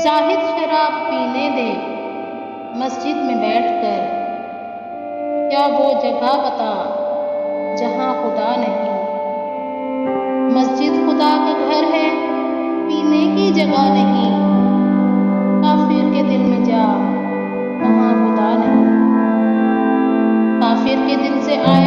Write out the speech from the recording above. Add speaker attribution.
Speaker 1: زاہد شراب پینے دے مسجد میں بیٹھ کر، کیا وہ جگہ بتا جہاں خدا نہیں۔ مسجد خدا کا گھر ہے، پینے کی جگہ نہیں۔ کافر کے دل میں جا، وہاں خدا نہیں۔ کافر کے دل سے آئے